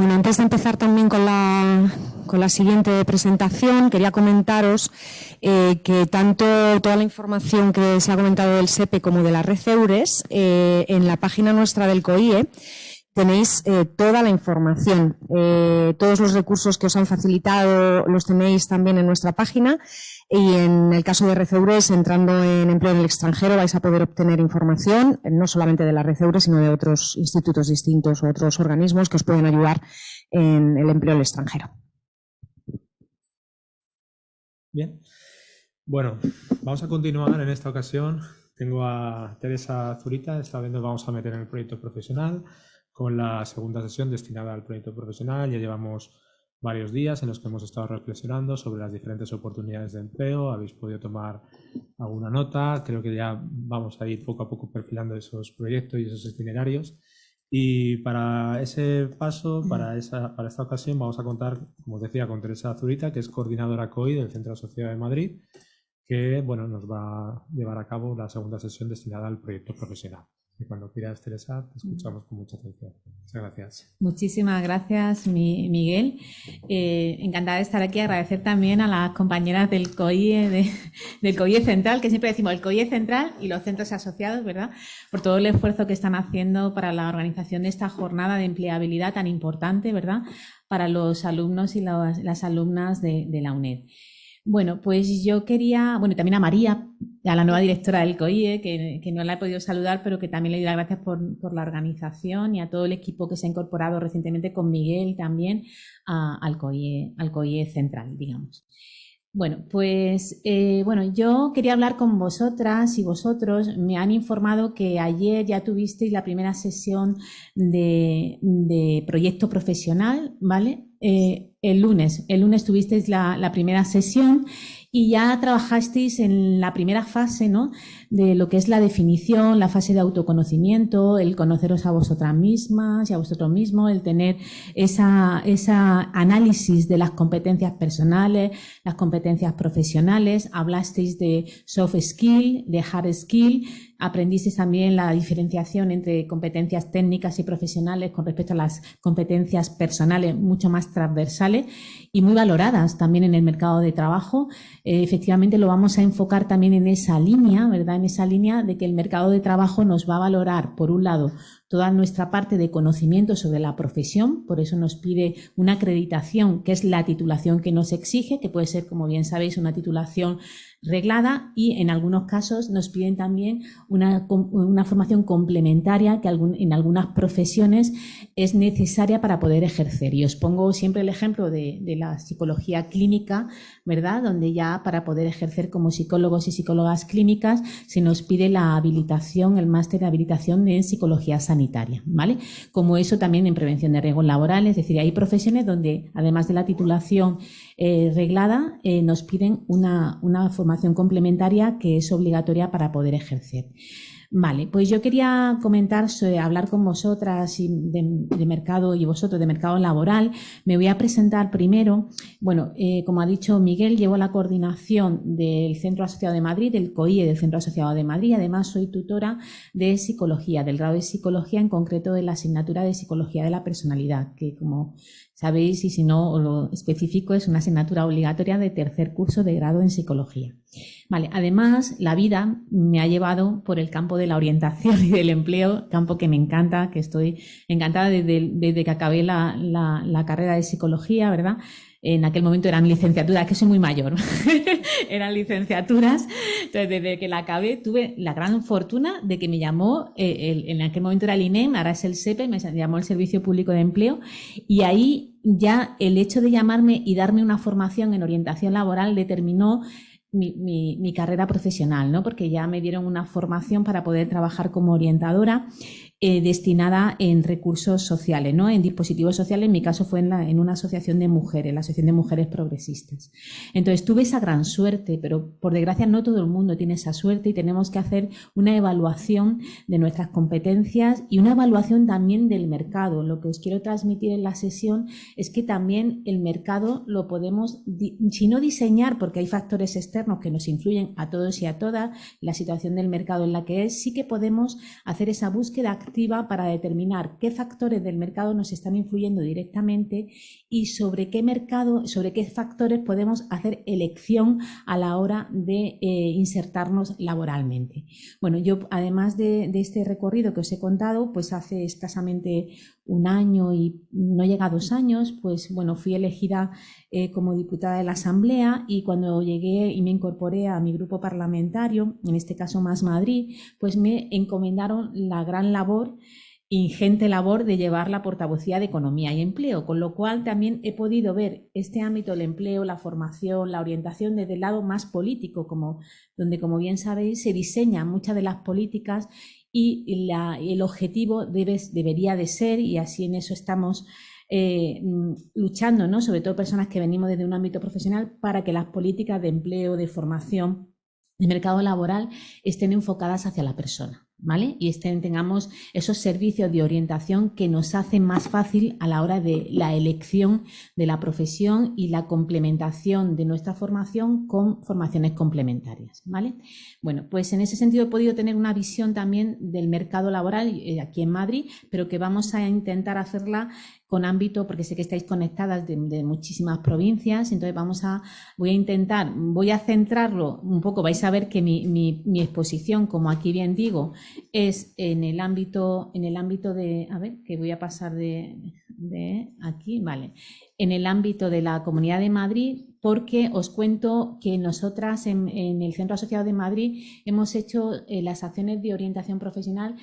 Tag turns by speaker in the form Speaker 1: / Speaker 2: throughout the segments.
Speaker 1: Bueno, antes de empezar también con la siguiente presentación, quería comentaros que tanto toda la información que se ha comentado del SEPE como de la red EURES, en la página nuestra del COIE tenéis toda la información. Todos los recursos que os han facilitado los tenéis también en nuestra página. Y en el caso de Red EURES, entrando en empleo en el extranjero, vais a poder obtener información, no solamente de la Red EURES, sino de otros institutos distintos o otros organismos que os pueden ayudar en el empleo en el extranjero.
Speaker 2: Bien. Bueno, vamos a continuar en esta ocasión. Tengo a Teresa Zurita, esta vez nos vamos a meter en el proyecto profesional con la segunda sesión destinada al proyecto profesional. Ya llevamos varios días en los que hemos estado reflexionando sobre las diferentes oportunidades de empleo. Habéis podido tomar alguna nota. Creo que ya vamos a ir poco a poco perfilando esos proyectos y esos itinerarios. Y para ese paso, para esta ocasión, vamos a contar, como os decía, con Teresa Zurita, que es coordinadora COI del Centro de Sociedad de Madrid, que nos va a llevar a cabo la segunda sesión destinada al proyecto profesional. Y cuando quieras, Teresa, te escuchamos con mucha atención. Muchas gracias.
Speaker 3: Muchísimas gracias, Miguel. Encantada de estar aquí. Agradecer también a las compañeras del COIE, del COIE Central, que siempre decimos el COIE Central y los centros asociados, ¿verdad? Por todo el esfuerzo que están haciendo para la organización de esta jornada de empleabilidad tan importante, ¿verdad? Para los alumnos y las alumnas de la UNED. Bueno, pues yo quería, también a María, a la nueva directora del COIE, que no la he podido saludar, pero que también le doy las gracias por la organización y a todo el equipo que se ha incorporado recientemente con Miguel también al COIE Central, digamos. Bueno, pues yo quería hablar con vosotras y vosotros. Me han informado que ayer ya tuvisteis la primera sesión de proyecto profesional, ¿vale? El lunes tuvisteis la primera sesión y ya trabajasteis en la primera fase, ¿no? De lo que es la definición, la fase de autoconocimiento, el conoceros a vosotras mismas y a vosotros mismos, el tener esa análisis de las competencias personales, las competencias profesionales. Hablasteis de soft skill, de hard skill. Aprendisteis también la diferenciación entre competencias técnicas y profesionales con respecto a las competencias personales, mucho más transversales y muy valoradas también en el mercado de trabajo. Efectivamente lo vamos a enfocar también en esa línea, ¿verdad? En esa línea de que el mercado de trabajo nos va a valorar, por un lado, toda nuestra parte de conocimiento sobre la profesión, por eso nos pide una acreditación, que es la titulación que nos exige, que puede ser, como bien sabéis, una titulación reglada, y en algunos casos nos piden también una formación complementaria que en algunas profesiones es necesaria para poder ejercer. Y os pongo siempre el ejemplo de la psicología clínica, ¿verdad? Donde ya para poder ejercer como psicólogos y psicólogas clínicas se nos pide la habilitación, el máster de habilitación en psicología sanitaria, ¿vale? Como eso también en prevención de riesgos laborales, es decir, hay profesiones donde además de la titulación reglada nos piden una formación complementaria que es obligatoria para poder ejercer. Vale, pues yo quería hablar con vosotras de mercado y vosotros de mercado laboral. Me voy a presentar primero. Como ha dicho Miguel, llevo la coordinación del Centro Asociado de Madrid, del COIE del Centro Asociado de Madrid. Además, soy tutora de psicología, del grado de psicología, en concreto de la asignatura de psicología de la personalidad, que como sabéis, y si no os lo especifico, es una asignatura obligatoria de tercer curso de grado en psicología. Vale, además, la vida me ha llevado por el campo de la orientación y del empleo, campo que me encanta, que estoy encantada desde que acabé la carrera de psicología, ¿verdad? En aquel momento eran licenciaturas, que soy muy mayor, eran licenciaturas. Entonces, desde que la acabé, tuve la gran fortuna de que me llamó, en aquel momento era el INEM, ahora es el SEPE, me llamó el Servicio Público de Empleo, y ahí ya el hecho de llamarme y darme una formación en orientación laboral determinó mi carrera profesional, ¿no? Porque ya me dieron una formación para poder trabajar como orientadora destinada en recursos sociales, ¿no? En dispositivos sociales. En mi caso fue en una asociación de mujeres, la Asociación de Mujeres Progresistas. Entonces tuve esa gran suerte, pero por desgracia no todo el mundo tiene esa suerte y tenemos que hacer una evaluación de nuestras competencias y una evaluación también del mercado. Lo que os quiero transmitir en la sesión es que también el mercado lo podemos, si no diseñar, porque hay factores externos que nos influyen a todos y a todas, la situación del mercado en la que es, sí que podemos hacer esa búsqueda activa activa para determinar qué factores del mercado nos están influyendo directamente y sobre qué factores podemos hacer elección a la hora de insertarnos laboralmente. Bueno, yo además de este recorrido que os he contado, pues hace escasamente un año y no llega a 2 años, pues bueno, fui elegida como diputada de la Asamblea, y cuando llegué y me incorporé a mi grupo parlamentario, en este caso Más Madrid, pues me encomendaron la gran labor, ingente labor, de llevar la portavocía de Economía y Empleo, con lo cual también he podido ver este ámbito del empleo, la formación, la orientación desde el lado más político, donde, como bien sabéis, se diseñan muchas de las políticas y el objetivo debería de ser, y así en eso estamos luchando, ¿no? Sobre todo personas que venimos desde un ámbito profesional, para que las políticas de empleo, de formación, de mercado laboral estén enfocadas hacia la persona, ¿vale? Y tengamos esos servicios de orientación que nos hacen más fácil a la hora de la elección de la profesión y la complementación de nuestra formación con formaciones complementarias, ¿vale? Bueno, pues en ese sentido he podido tener una visión también del mercado laboral aquí en Madrid, pero que vamos a intentar hacerla con ámbito, porque sé que estáis conectadas de muchísimas provincias, entonces voy a centrarlo un poco. Vais a ver que mi exposición, como aquí bien digo, es en el ámbito de, a ver, que voy a pasar de aquí, vale, en el ámbito de la Comunidad de Madrid, porque os cuento que nosotras en el Centro Asociado de Madrid hemos hecho las acciones de orientación profesional.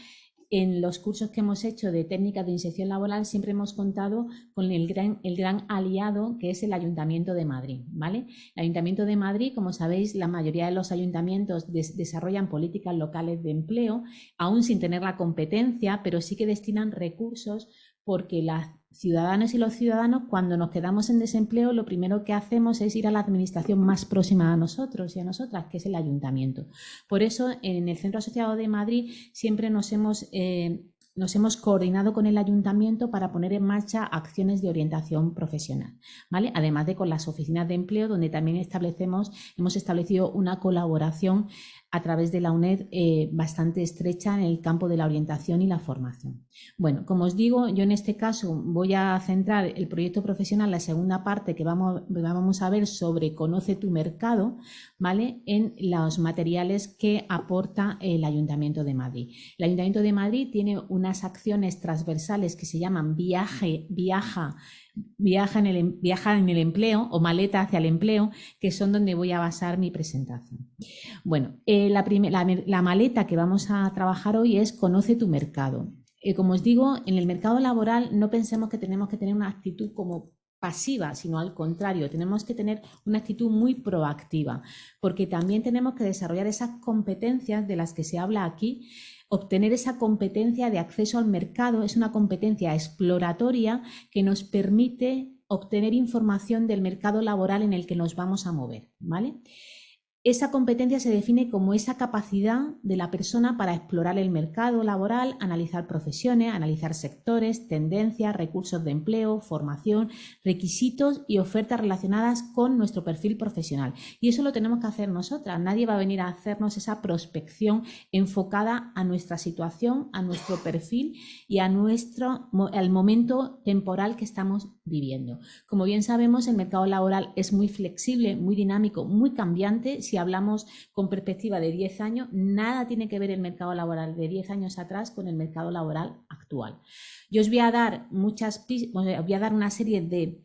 Speaker 3: En los cursos que hemos hecho de técnicas de inserción laboral siempre hemos contado con el gran aliado, que es el Ayuntamiento de Madrid, ¿vale? El Ayuntamiento de Madrid, como sabéis, la mayoría de los ayuntamientos desarrollan políticas locales de empleo, aún sin tener la competencia, pero sí que destinan recursos, porque las ciudadanas y los ciudadanos, cuando nos quedamos en desempleo, lo primero que hacemos es ir a la administración más próxima a nosotros y a nosotras, que es el ayuntamiento. Por eso, en el Centro Asociado de Madrid siempre nos hemos coordinado con el ayuntamiento para poner en marcha acciones de orientación profesional, ¿vale? Además de con las oficinas de empleo, donde también hemos establecido una colaboración a través de la UNED bastante estrecha en el campo de la orientación y la formación. Bueno, como os digo, yo en este caso voy a centrar el proyecto profesional, la segunda parte que vamos a ver sobre Conoce tu mercado, ¿vale? En los materiales que aporta el Ayuntamiento de Madrid. El Ayuntamiento de Madrid tiene unas acciones transversales que se llaman Viaja en el empleo, o Maleta hacia el empleo, que son donde voy a basar mi presentación. Bueno, la maleta que vamos a trabajar hoy es Conoce tu mercado. Como os digo, en el mercado laboral no pensemos que tenemos que tener una actitud como pasiva, sino al contrario, tenemos que tener una actitud muy proactiva, porque también tenemos que desarrollar esas competencias de las que se habla aquí. Obtener esa competencia de acceso al mercado es una competencia exploratoria que nos permite obtener información del mercado laboral en el que nos vamos a mover, ¿vale? Esa competencia se define como esa capacidad de la persona para explorar el mercado laboral, analizar profesiones, analizar sectores, tendencias, recursos de empleo, formación, requisitos y ofertas relacionadas con nuestro perfil profesional. Y eso lo tenemos que hacer nosotras. Nadie va a venir a hacernos esa prospección enfocada a nuestra situación, a nuestro perfil y al momento temporal que estamos viviendo. Como bien sabemos, el mercado laboral es muy flexible, muy dinámico, muy cambiante. Si hablamos con perspectiva de 10 años, nada tiene que ver el mercado laboral de 10 años atrás con el mercado laboral actual. Yo os voy a dar una serie de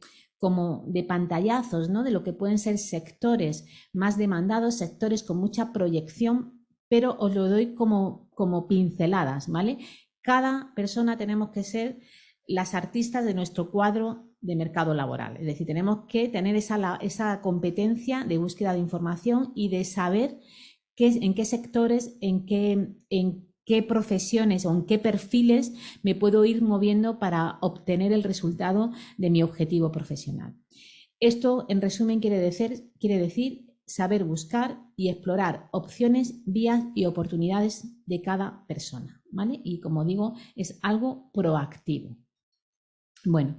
Speaker 3: pantallazos, ¿no? De lo que pueden ser sectores más demandados, sectores con mucha proyección, pero os lo doy como pinceladas, ¿vale? Cada persona tenemos que ser las artistas de nuestro cuadro de mercado laboral. Es decir, tenemos que tener esa competencia de búsqueda de información y de saber en qué sectores, en qué profesiones o en qué perfiles me puedo ir moviendo para obtener el resultado de mi objetivo profesional. Esto, en resumen, quiere decir saber buscar y explorar opciones, vías y oportunidades de cada persona, ¿vale? Y como digo, es algo proactivo. Bueno,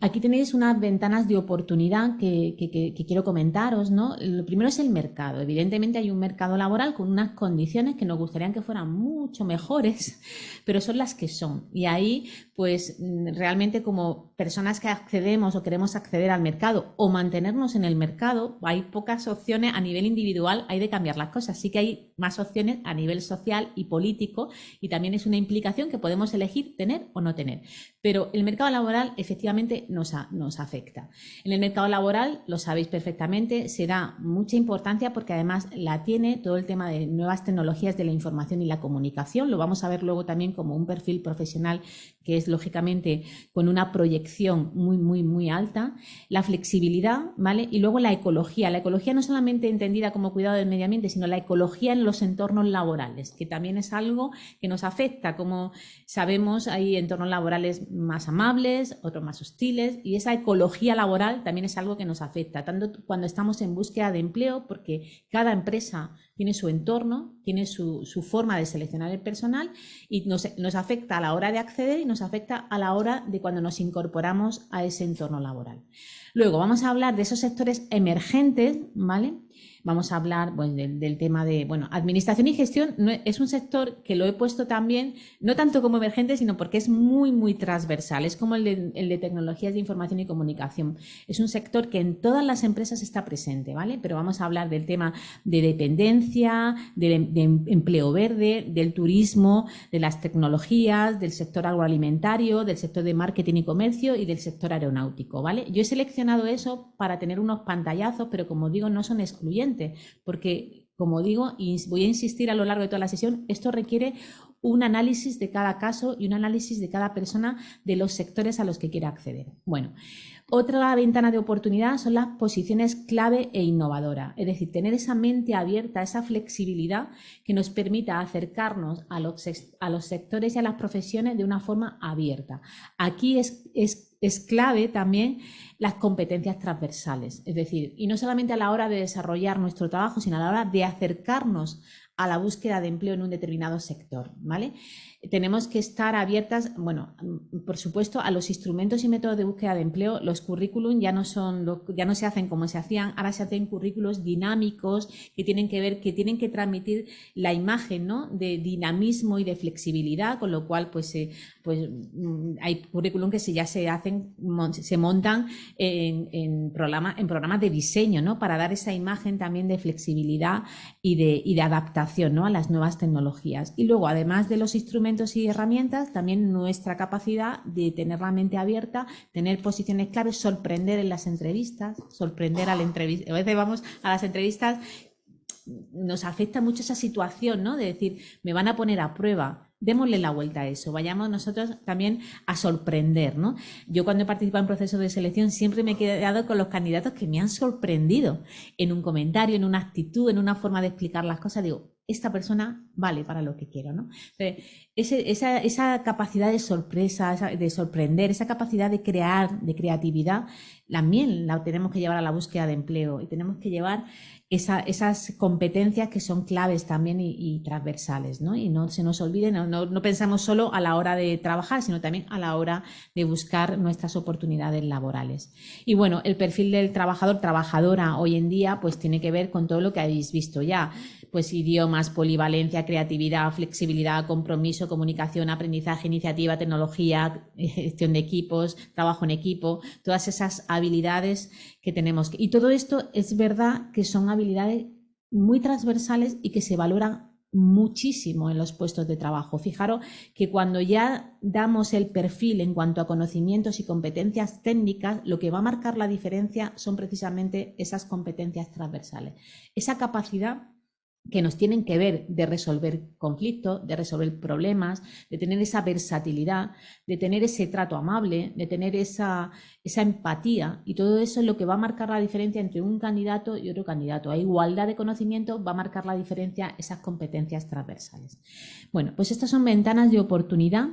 Speaker 3: aquí tenéis unas ventanas de oportunidad que quiero comentaros, ¿no? Lo primero es el mercado. Evidentemente hay un mercado laboral con unas condiciones que nos gustaría que fueran mucho mejores, pero son las que son. Y ahí, pues realmente como personas que accedemos o queremos acceder al mercado o mantenernos en el mercado, hay pocas opciones a nivel individual, hay de cambiar las cosas. Sí que hay más opciones a nivel social y político y también es una implicación que podemos elegir tener o no tener. Pero el mercado laboral efectivamente nos afecta. En el mercado laboral, lo sabéis perfectamente, se da mucha importancia porque además la tiene todo el tema de nuevas tecnologías de la información y la comunicación. Lo vamos a ver luego también como un perfil profesional que es lógicamente con una proyección muy alta. La flexibilidad, ¿vale? Y luego la ecología. La ecología no solamente entendida como cuidado del medio ambiente, sino la ecología en los entornos laborales, que también es algo que nos afecta. Como sabemos, hay entornos laborales más amables, otros más hostiles, y esa ecología laboral también es algo que nos afecta, tanto cuando estamos en búsqueda de empleo, porque cada empresa tiene su entorno, tiene su forma de seleccionar el personal y nos afecta a la hora de acceder y nos afecta a la hora de cuando nos incorporamos a ese entorno laboral. Luego vamos a hablar de esos sectores emergentes, ¿vale? Vamos a hablar del tema de, administración y gestión. Es un sector que lo he puesto también, no tanto como emergente, sino porque es muy transversal. Es como el de tecnologías de información y comunicación. Es un sector que en todas las empresas está presente, ¿vale? Pero vamos a hablar del tema de dependencia, de empleo verde, del turismo, de las tecnologías, del sector agroalimentario, del sector de marketing y comercio y del sector aeronáutico, ¿vale? Yo he seleccionado eso para tener unos pantallazos, pero como digo, no son excluyentes. Porque, como digo, y voy a insistir a lo largo de toda la sesión, esto requiere un análisis de cada caso y un análisis de cada persona de los sectores a los que quiera acceder. Bueno, otra ventana de oportunidad son las posiciones clave e innovadora, es decir, tener esa mente abierta, esa flexibilidad que nos permita acercarnos a los sectores y a las profesiones de una forma abierta. Aquí es clave también las competencias transversales, es decir, y no solamente a la hora de desarrollar nuestro trabajo, sino a la hora de acercarnos a la búsqueda de empleo en un determinado sector, ¿vale? Tenemos que estar abiertas, por supuesto, a los instrumentos y métodos de búsqueda de empleo. Los currículum ya no se hacen como se hacían, ahora se hacen currículos dinámicos que tienen que transmitir la imagen, ¿no?, de dinamismo y de flexibilidad, con lo cual hay currículum que se montan en programas de diseño, ¿no?, para dar esa imagen también de flexibilidad y de adaptación, ¿no?, a las nuevas tecnologías. Y luego, además de los instrumentos y herramientas, también nuestra capacidad de tener la mente abierta, tener posiciones claves, sorprender en las entrevistas, sorprender al entrevistador. A veces vamos a las entrevistas, nos afecta mucho esa situación, ¿no?, de decir, me van a poner a prueba. Démosle la vuelta a eso, vayamos nosotros también a sorprender, ¿no? Yo cuando he participado en procesos de selección siempre me he quedado con los candidatos que me han sorprendido en un comentario, en una actitud, en una forma de explicar las cosas. Digo, esta persona vale para lo que quiero, ¿no? Esa capacidad de sorpresa, de sorprender, esa capacidad de crear, de creatividad, también la tenemos que llevar a la búsqueda de empleo y tenemos que llevar esas competencias que son claves también y transversales, ¿no? Y no se nos olviden, no pensamos solo a la hora de trabajar, sino también a la hora de buscar nuestras oportunidades laborales. Y bueno, el perfil del trabajador, trabajadora hoy en día, pues tiene que ver con todo lo que habéis visto ya, pues idiomas, polivalencia, creatividad, flexibilidad, compromiso, comunicación, aprendizaje, iniciativa, tecnología, gestión de equipos, trabajo en equipo, todas esas habilidades que tenemos. Y todo esto es verdad que son habilidades muy transversales y que se valoran muchísimo en los puestos de trabajo. Fijaros que cuando ya damos el perfil en cuanto a conocimientos y competencias técnicas, lo que va a marcar la diferencia son precisamente esas competencias transversales. Esa capacidad que nos tienen que ver de resolver conflictos, de resolver problemas, de tener esa versatilidad, de tener ese trato amable, de tener esa empatía, y todo eso es lo que va a marcar la diferencia entre un candidato y otro candidato. A igualdad de conocimiento va a marcar la diferencia esas competencias transversales. Bueno, pues estas son ventanas de oportunidad.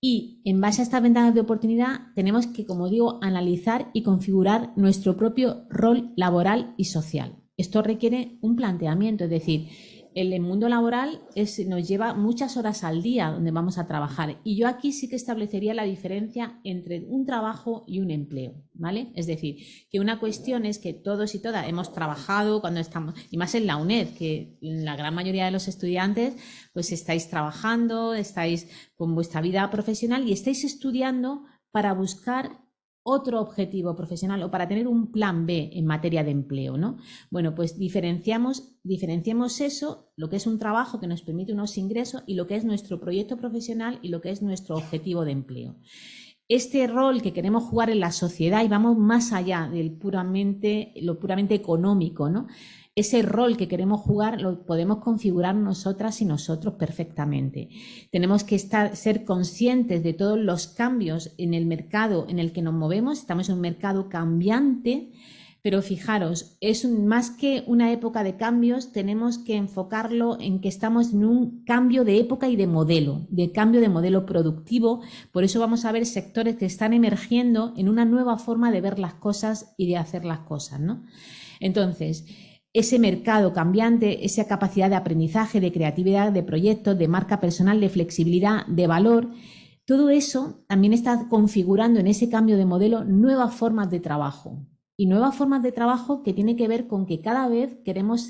Speaker 3: Y en base a estas ventanas de oportunidad tenemos que, como digo, analizar y configurar nuestro propio rol laboral y social. Esto requiere un planteamiento, es decir, el mundo laboral nos lleva muchas horas al día donde vamos a trabajar, y yo aquí sí que establecería la diferencia entre un trabajo y un empleo, ¿vale? Es decir, que una cuestión es que todos y todas hemos trabajado cuando estamos, y más en la UNED, que la gran mayoría de los estudiantes pues estáis trabajando, estáis con vuestra vida profesional y estáis estudiando para buscar otro objetivo profesional o para tener un plan B en materia de empleo, ¿no? Bueno, pues diferenciamos eso, lo que es un trabajo que nos permite unos ingresos, y lo que es nuestro proyecto profesional y lo que es nuestro objetivo de empleo. Este rol que queremos jugar en la sociedad, y vamos más allá del lo puramente económico, ¿no? Ese rol que queremos jugar lo podemos configurar nosotras y nosotros perfectamente. Tenemos que ser conscientes de todos los cambios en el mercado en el que nos movemos. Estamos en un mercado cambiante, pero fijaros, es más que una época de cambios, tenemos que enfocarlo en que estamos en un cambio de época y de cambio de modelo productivo. Por eso vamos a ver sectores que están emergiendo en una nueva forma de ver las cosas y de hacer las cosas, ¿no? Entonces, ese mercado cambiante, esa capacidad de aprendizaje, de creatividad, de proyectos, de marca personal, de flexibilidad, de valor, todo eso también está configurando en ese cambio de modelo nuevas formas de trabajo. Y nuevas formas de trabajo que tiene que ver con que cada vez queremos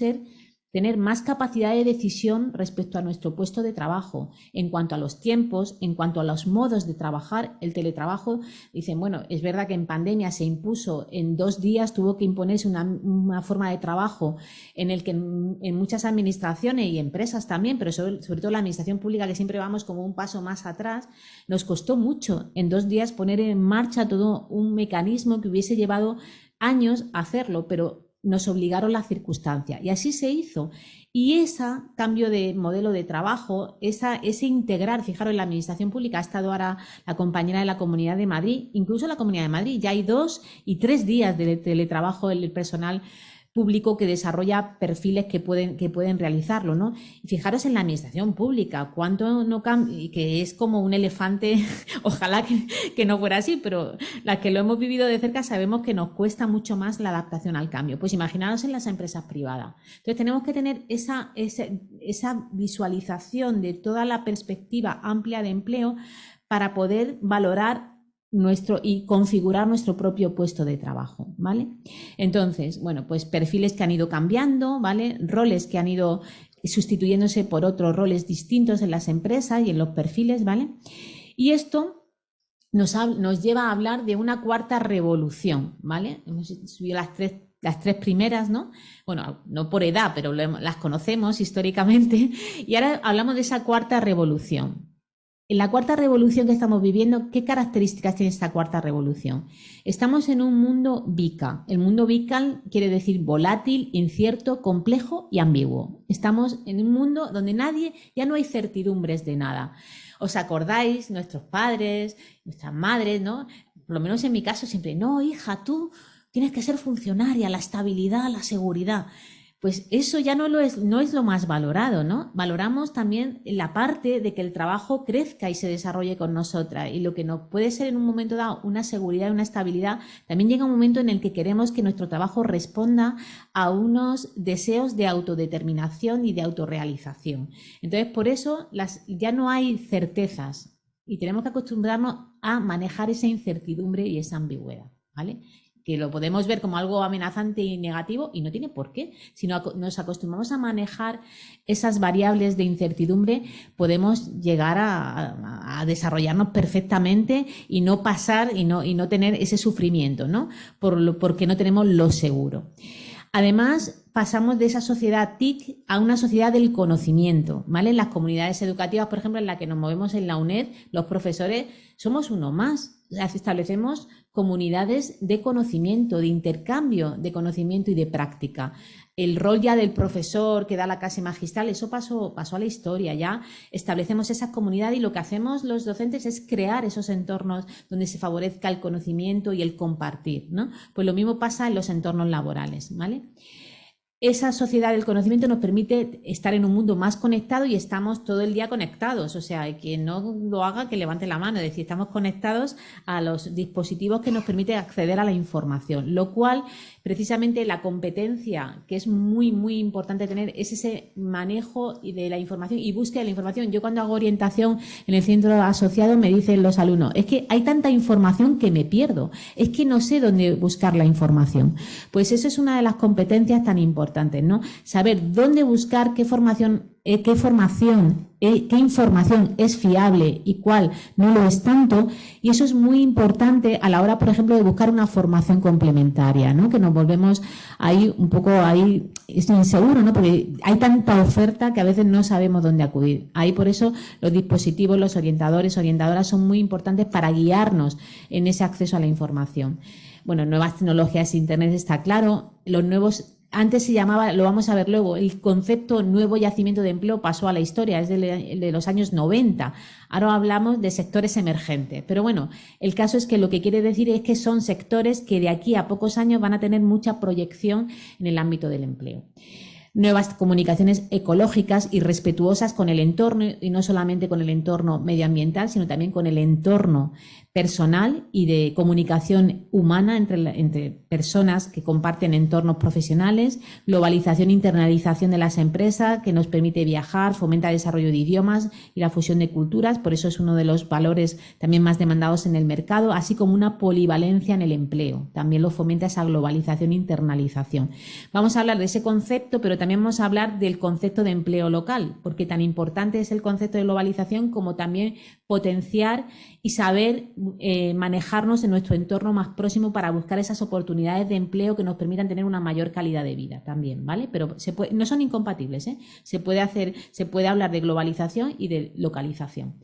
Speaker 3: tener más capacidad de decisión respecto a nuestro puesto de trabajo, en cuanto a los tiempos, en cuanto a los modos de trabajar. El teletrabajo, dicen, bueno, es verdad que en pandemia se impuso en 2 días, tuvo que imponerse una forma de trabajo en el que en muchas administraciones y empresas también, pero sobre todo la administración pública, que siempre vamos como un paso más atrás, nos costó mucho en 2 días poner en marcha todo un mecanismo que hubiese llevado años hacerlo, pero nos obligaron las circunstancias, y así se hizo. Y ese cambio de modelo de trabajo, ese integrar, fijaros, en la administración pública ha estado ahora la compañera de la Comunidad de Madrid, incluso la Comunidad de Madrid, ya hay 2 y 3 días de teletrabajo en el personal público que desarrolla perfiles que pueden realizarlo, ¿no? Y fijaros en la administración pública, cuánto no cambia, que es como un elefante, ojalá que no fuera así, pero las que lo hemos vivido de cerca sabemos que nos cuesta mucho más la adaptación al cambio. Pues imaginaros en las empresas privadas. Entonces tenemos que tener esa visualización de toda la perspectiva amplia de empleo para poder valorar y configurar nuestro propio puesto de trabajo, ¿vale? Entonces, bueno, pues perfiles que han ido cambiando, ¿vale? Roles que han ido sustituyéndose por otros roles distintos en las empresas y en los perfiles, ¿vale? Y esto nos lleva a hablar de una cuarta revolución, ¿vale? Hemos subido las tres primeras, ¿no? Bueno, no por edad, pero las conocemos históricamente, y ahora hablamos de esa cuarta revolución. En la cuarta revolución que estamos viviendo, ¿qué características tiene esta cuarta revolución? Estamos en un mundo VICA. El mundo VICA quiere decir volátil, incierto, complejo y ambiguo. Estamos en un mundo donde ya no hay certidumbres de nada. ¿Os acordáis? Nuestros padres, nuestras madres, ¿no? Por lo menos en mi caso siempre, no, hija, tú tienes que ser funcionaria, la estabilidad, la seguridad. Pues eso ya no es lo más valorado, ¿no? Valoramos también la parte de que el trabajo crezca y se desarrolle con nosotras, y lo que nos puede ser en un momento dado una seguridad y una estabilidad, también llega un momento en el que queremos que nuestro trabajo responda a unos deseos de autodeterminación y de autorrealización. Entonces, por eso ya no hay certezas y tenemos que acostumbrarnos a manejar esa incertidumbre y esa ambigüedad, ¿vale? Que lo podemos ver como algo amenazante y negativo, y no tiene por qué. Si nos acostumbramos a manejar esas variables de incertidumbre, podemos llegar a desarrollarnos perfectamente y no pasar y no tener ese sufrimiento, ¿no? Porque no tenemos lo seguro. Además, pasamos de esa sociedad TIC a una sociedad del conocimiento, ¿vale? En las comunidades educativas, por ejemplo, en la que nos movemos en la UNED, los profesores somos uno más. Establecemos comunidades de conocimiento, de intercambio de conocimiento y de práctica. El rol ya del profesor que da la clase magistral, eso pasó a la historia. Ya establecemos esa comunidad, y lo que hacemos los docentes es crear esos entornos donde se favorezca el conocimiento y el compartir, ¿no? Pues lo mismo pasa en los entornos laborales, ¿vale? esa sociedad del conocimiento nos permite estar en un mundo más conectado y estamos todo el día conectados. O sea, quien no lo haga, que levante la mano. Es decir, estamos conectados a los dispositivos que nos permiten acceder a la información, lo cual, precisamente, la competencia que es muy, muy importante tener es ese manejo de la información y búsqueda de la información. Yo cuando hago orientación en el centro asociado me dicen los alumnos, es que hay tanta información que me pierdo, es que no sé dónde buscar la información. Pues eso es una de las competencias tan importantes, ¿no? Saber dónde buscar, qué información es fiable y cuál no lo es tanto, y eso es muy importante a la hora, por ejemplo, de buscar una formación complementaria, ¿no? Que nos volvemos ahí un poco es inseguro, ¿no? Porque hay tanta oferta que a veces no sabemos dónde acudir. Ahí, por eso, los dispositivos, los orientadores, orientadoras son muy importantes para guiarnos en ese acceso a la información. Bueno, nuevas tecnologías, Internet, está claro, los nuevos. Antes se llamaba, lo vamos a ver luego, el concepto nuevo yacimiento de empleo pasó a la historia, es de los años 90. Ahora hablamos de sectores emergentes. Pero bueno, el caso es que lo que quiere decir es que son sectores que de aquí a pocos años van a tener mucha proyección en el ámbito del empleo. Nuevas comunicaciones ecológicas y respetuosas con el entorno, y no solamente con el entorno medioambiental, sino también con el entorno personal y de comunicación humana entre personas que comparten entornos profesionales, globalización e internalización de las empresas que nos permite viajar, fomenta el desarrollo de idiomas y la fusión de culturas, por eso es uno de los valores también más demandados en el mercado, así como una polivalencia en el empleo, también lo fomenta esa globalización e internalización. Vamos a hablar de ese concepto, pero también vamos a hablar del concepto de empleo local, porque tan importante es el concepto de globalización como también potenciar y saber manejarnos en nuestro entorno más próximo para buscar esas oportunidades de empleo que nos permitan tener una mayor calidad de vida también, ¿vale? Pero no son incompatibles, ¿eh? Se puede hablar de globalización y de localización.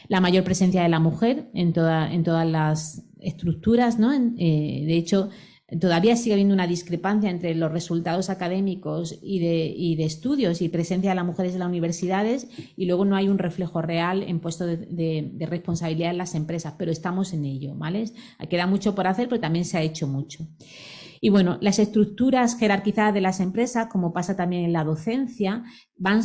Speaker 3: La mayor presencia de la mujer en todas las estructuras, ¿no? De hecho, todavía sigue habiendo una discrepancia entre los resultados académicos y de estudios y presencia de las mujeres en las universidades, y luego no hay un reflejo real en puestos de responsabilidad en las empresas, pero estamos en ello, ¿vale? Queda mucho por hacer, pero también se ha hecho mucho. Y bueno, las estructuras jerarquizadas de las empresas, como pasa también en la docencia, van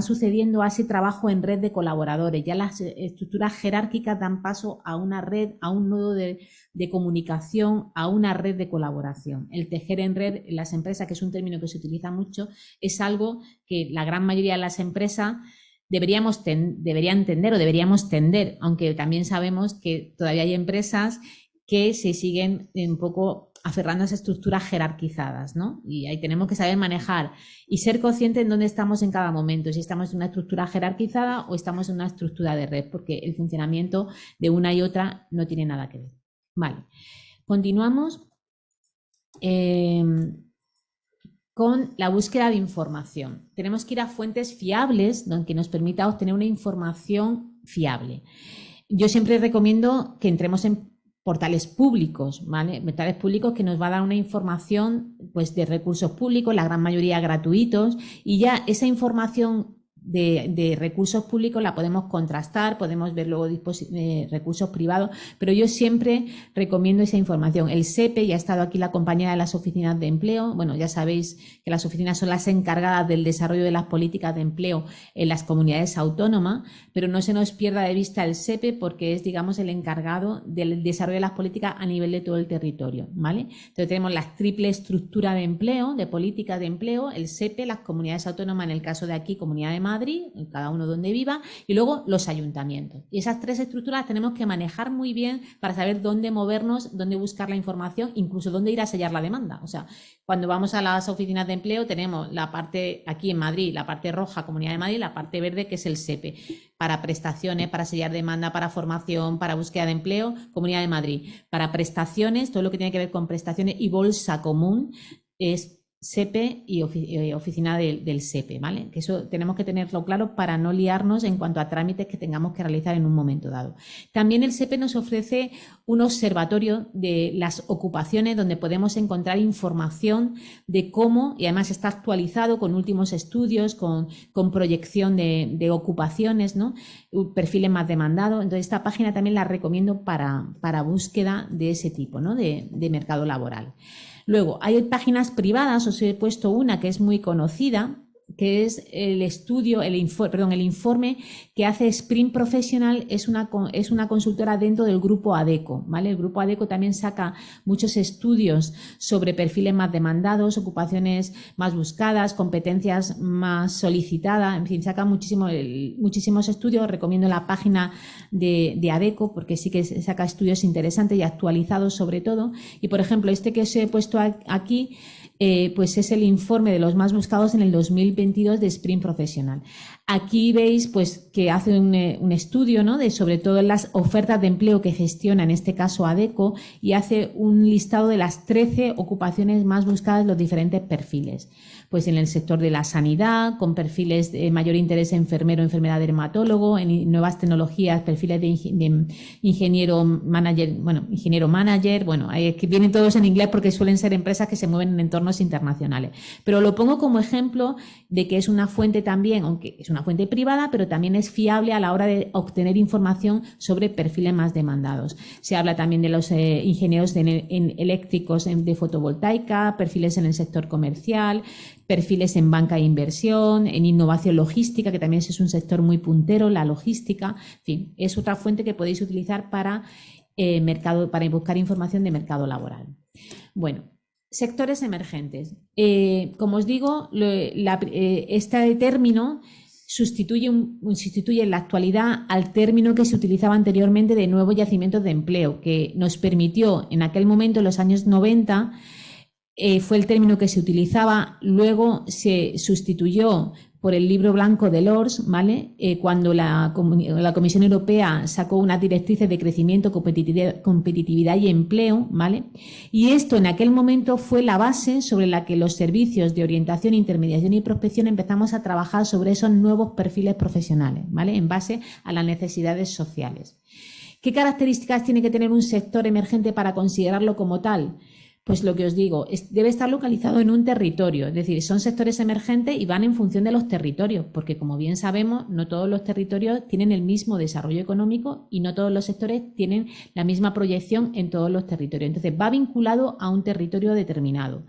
Speaker 3: sucediendo a ese trabajo en red de colaboradores. Ya las estructuras jerárquicas dan paso a una red, a un nodo de comunicación, a una red de colaboración. El tejer en red en las empresas, que es un término que se utiliza mucho, es algo que la gran mayoría de las empresas deberían entender o deberíamos tender, aunque también sabemos que todavía hay empresas que se siguen un poco aferrando a esas estructuras jerarquizadas, ¿no? Y ahí tenemos que saber manejar y ser conscientes en dónde estamos en cada momento, si estamos en una estructura jerarquizada o estamos en una estructura de red, porque el funcionamiento de una y otra no tiene nada que ver. Vale, continuamos con la búsqueda de información. Tenemos que ir a fuentes fiables que nos permita obtener una información fiable. Yo siempre recomiendo que entremos en portales públicos, ¿vale? Portales públicos que nos va a dar una información, pues, de recursos públicos, la gran mayoría gratuitos, y ya esa información de recursos públicos la podemos contrastar, podemos ver luego recursos privados, pero yo siempre recomiendo esa información. El SEPE, ya ha estado aquí la compañera de las oficinas de empleo, bueno, ya sabéis que las oficinas son las encargadas del desarrollo de las políticas de empleo en las comunidades autónomas, pero no se nos pierda de vista el SEPE porque es, digamos, el encargado del desarrollo de las políticas a nivel de todo el territorio, ¿vale? Entonces tenemos la triple estructura de empleo, de políticas de empleo, el SEPE, las comunidades autónomas, en el caso de aquí, Comunidad de Madrid, en cada uno donde viva, y luego los ayuntamientos. Y esas tres estructuras tenemos que manejar muy bien para saber dónde movernos, dónde buscar la información, incluso dónde ir a sellar la demanda. O sea, cuando vamos a las oficinas de empleo tenemos la parte, aquí en Madrid, la parte roja, Comunidad de Madrid, la parte verde, que es el SEPE, para prestaciones, para sellar demanda, para formación, para búsqueda de empleo, Comunidad de Madrid. Para prestaciones, todo lo que tiene que ver con prestaciones y bolsa común es SEPE y oficina del SEPE, ¿vale? Que eso tenemos que tenerlo claro para no liarnos en cuanto a trámites que tengamos que realizar en un momento dado. También el SEPE nos ofrece un observatorio de las ocupaciones donde podemos encontrar información de cómo, y además está actualizado con últimos estudios, con proyección de ocupaciones, ¿no? Perfiles más demandados. Entonces esta página también la recomiendo para búsqueda de ese tipo, ¿no? de mercado laboral. Luego, hay páginas privadas, os he puesto una que es muy conocida, que es el informe que hace Sprint Professional, es una consultora dentro del grupo ADECO, ¿vale? El grupo ADECO también saca muchos estudios sobre perfiles más demandados, ocupaciones más buscadas, competencias más solicitadas, en fin, saca muchísimos estudios. Recomiendo la página de ADECO porque sí que saca estudios interesantes y actualizados sobre todo. Y, por ejemplo, este que os he puesto aquí, pues es el informe de los más buscados en el 2022 de Sprint Professional. Aquí veis pues que hace un estudio, ¿no?, de sobre todo las ofertas de empleo que gestiona en este caso ADECO, y hace un listado de las 13 ocupaciones más buscadas en los diferentes perfiles. Pues en el sector de la sanidad, con perfiles de mayor interés enfermero, enfermera, dermatólogo, en nuevas tecnologías, perfiles de ingeniero manager, que vienen todos en inglés porque suelen ser empresas que se mueven en entornos internacionales. Pero lo pongo como ejemplo de que es una fuente también, aunque es una fuente privada, pero también es fiable a la hora de obtener información sobre perfiles más demandados. Se habla también de los ingenieros eléctricos de fotovoltaica, perfiles en el sector comercial, perfiles en banca de inversión, en innovación logística, que también es un sector muy puntero, la logística. En fin, es otra fuente que podéis utilizar para buscar información de mercado laboral. Bueno, sectores emergentes. Como os digo, este término sustituye en la actualidad al término que se utilizaba anteriormente de nuevos yacimientos de empleo, que nos permitió en aquel momento, en los años 90, fue el término que se utilizaba. Luego se sustituyó por el libro blanco de Lors, ¿vale? Cuando la Comisión Europea sacó unas directrices de crecimiento, competitividad y empleo, ¿vale? Y esto en aquel momento fue la base sobre la que los servicios de orientación, intermediación y prospección empezamos a trabajar sobre esos nuevos perfiles profesionales, ¿vale?, en base a las necesidades sociales. ¿Qué características tiene que tener un sector emergente para considerarlo como tal? Pues lo que os digo, debe estar localizado en un territorio, es decir, son sectores emergentes y van en función de los territorios, porque como bien sabemos, no todos los territorios tienen el mismo desarrollo económico y no todos los sectores tienen la misma proyección en todos los territorios. Entonces, va vinculado a un territorio determinado,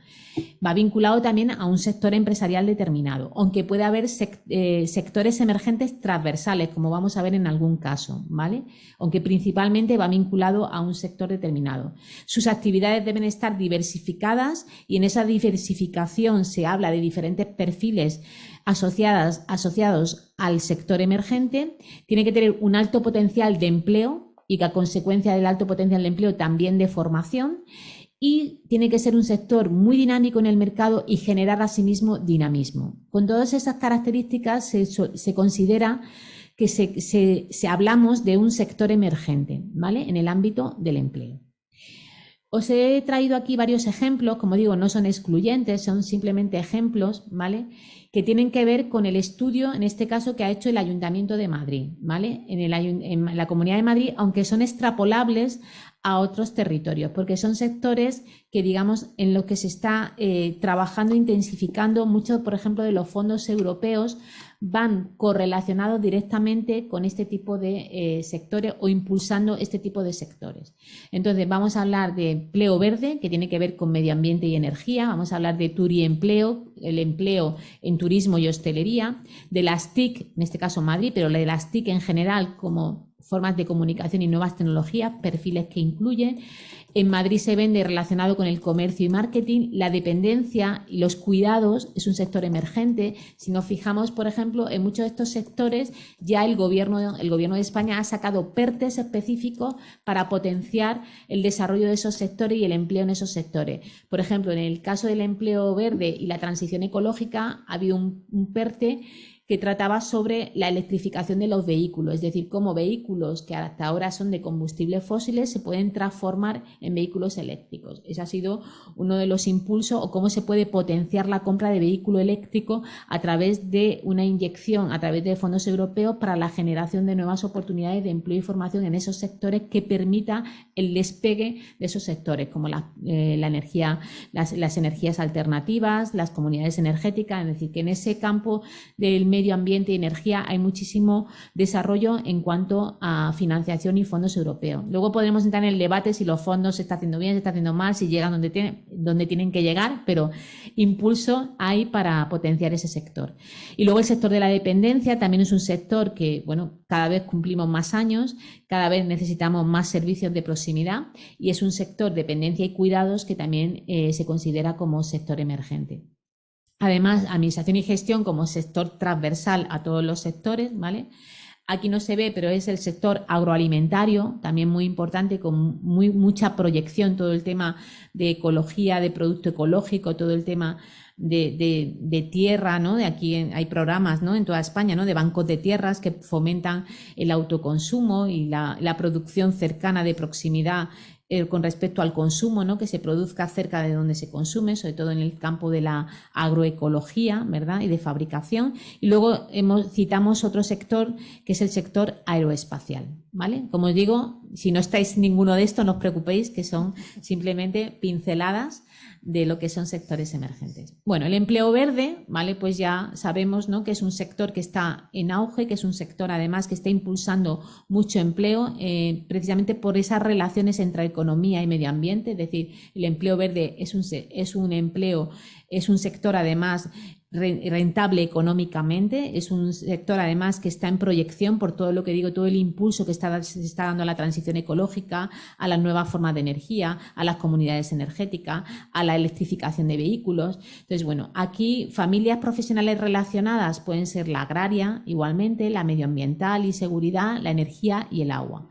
Speaker 3: va vinculado también a un sector empresarial determinado, aunque puede haber sectores emergentes transversales, como vamos a ver en algún caso, ¿vale? Aunque principalmente va vinculado a un sector determinado. Sus actividades deben estar diversificadas y en esa diversificación se habla de diferentes perfiles asociados al sector emergente. Tiene que tener un alto potencial de empleo y que a consecuencia del alto potencial de empleo también de formación, y tiene que ser un sector muy dinámico en el mercado y generar asimismo dinamismo. Con todas esas características se considera que hablamos de un sector emergente, ¿vale?, en el ámbito del empleo. Os he traído aquí varios ejemplos, como digo, no son excluyentes, son simplemente ejemplos, ¿vale?, que tienen que ver con el estudio, en este caso, que ha hecho el Ayuntamiento de Madrid, ¿vale?, en la Comunidad de Madrid, aunque son extrapolables a otros territorios, porque son sectores que, digamos, en los que se está trabajando, intensificando mucho. Por ejemplo, de los fondos europeos van correlacionados directamente con este tipo de sectores o impulsando este tipo de sectores. Entonces, vamos a hablar de empleo verde, que tiene que ver con medio ambiente y energía. Vamos a hablar de turiempleo, el empleo en turismo y hostelería, de las TIC, en este caso Madrid, pero de las TIC en general como formas de comunicación y nuevas tecnologías, perfiles que incluyen. En Madrid se vende relacionado con el comercio y marketing. La dependencia y los cuidados es un sector emergente. Si nos fijamos, por ejemplo, en muchos de estos sectores ya el gobierno de España ha sacado PERTEs específicos para potenciar el desarrollo de esos sectores y el empleo en esos sectores. Por ejemplo, en el caso del empleo verde y la transición ecológica ha habido un PERTE que trataba sobre la electrificación de los vehículos, es decir, cómo vehículos que hasta ahora son de combustibles fósiles se pueden transformar en vehículos eléctricos. Ese ha sido uno de los impulsos, o cómo se puede potenciar la compra de vehículo eléctrico a través de una inyección, a través de fondos europeos para la generación de nuevas oportunidades de empleo y formación en esos sectores que permita el despegue de esos sectores, como la energía, las energías alternativas, las comunidades energéticas, es decir, que en ese campo del medio medio ambiente y energía hay muchísimo desarrollo en cuanto a financiación y fondos europeos. Luego podremos entrar en el debate si los fondos se está haciendo bien, se está haciendo mal, si llegan donde tienen que llegar, pero impulso hay para potenciar ese sector. Y luego el sector de la dependencia también es un sector que, bueno, cada vez cumplimos más años, cada vez necesitamos más servicios de proximidad y es un sector de dependencia y cuidados que también se considera como sector emergente. Además, administración y gestión como sector transversal a todos los sectores, ¿vale? Aquí no se ve, pero es el sector agroalimentario, también muy importante, con mucha proyección, todo el tema de ecología, de producto ecológico, todo el tema de tierra, ¿no? De aquí hay programas, ¿no? En toda España, ¿no? De bancos de tierras que fomentan el autoconsumo y la producción cercana de proximidad con respecto al consumo, ¿no? Que se produzca cerca de donde se consume, sobre todo en el campo de la agroecología, ¿verdad? Y de fabricación. Y luego citamos otro sector que es el sector aeroespacial, ¿vale? Como os digo, si no estáis ninguno de estos, no os preocupéis, que son simplemente pinceladas de lo que son sectores emergentes. Bueno, el empleo verde, ¿vale? Pues ya sabemos, ¿no? Que es un sector que está en auge, que es un sector además que está impulsando mucho empleo, precisamente por esas relaciones entre economía y medio ambiente. Es decir, el empleo verde es un sector además rentable económicamente, es un sector además que está en proyección por todo lo que digo, todo el impulso que se está dando a la transición ecológica, a las nuevas formas de energía, a las comunidades energéticas, a la electrificación de vehículos. Entonces, bueno, aquí familias profesionales relacionadas pueden ser la agraria, igualmente, la medioambiental y seguridad, la energía y el agua.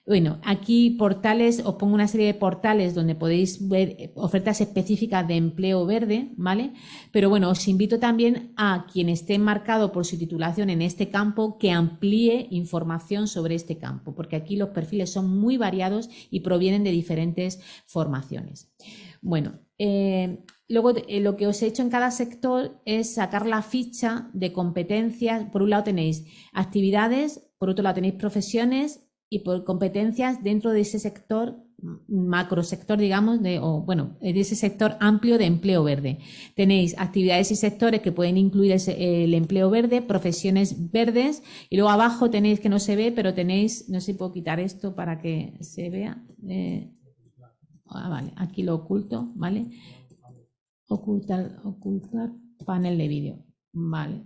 Speaker 3: Bueno, aquí portales, os pongo una serie de portales donde podéis ver ofertas específicas de empleo verde, ¿vale? Pero bueno, os invito también a quien esté marcado por su titulación en este campo que amplíe información sobre este campo, porque aquí los perfiles son muy variados y provienen de diferentes formaciones. Bueno, luego lo que os he hecho en cada sector es sacar la ficha de competencias. Por un lado tenéis actividades, por otro lado tenéis profesiones y por competencias dentro de ese sector, macrosector, digamos, de ese sector amplio de empleo verde. Tenéis actividades y sectores que pueden incluir el empleo verde, profesiones verdes, y luego abajo tenéis, que no se ve, pero tenéis, no sé si puedo quitar esto para que se vea. Vale, aquí lo oculto, ¿vale? Ocultar panel de vídeo, vale.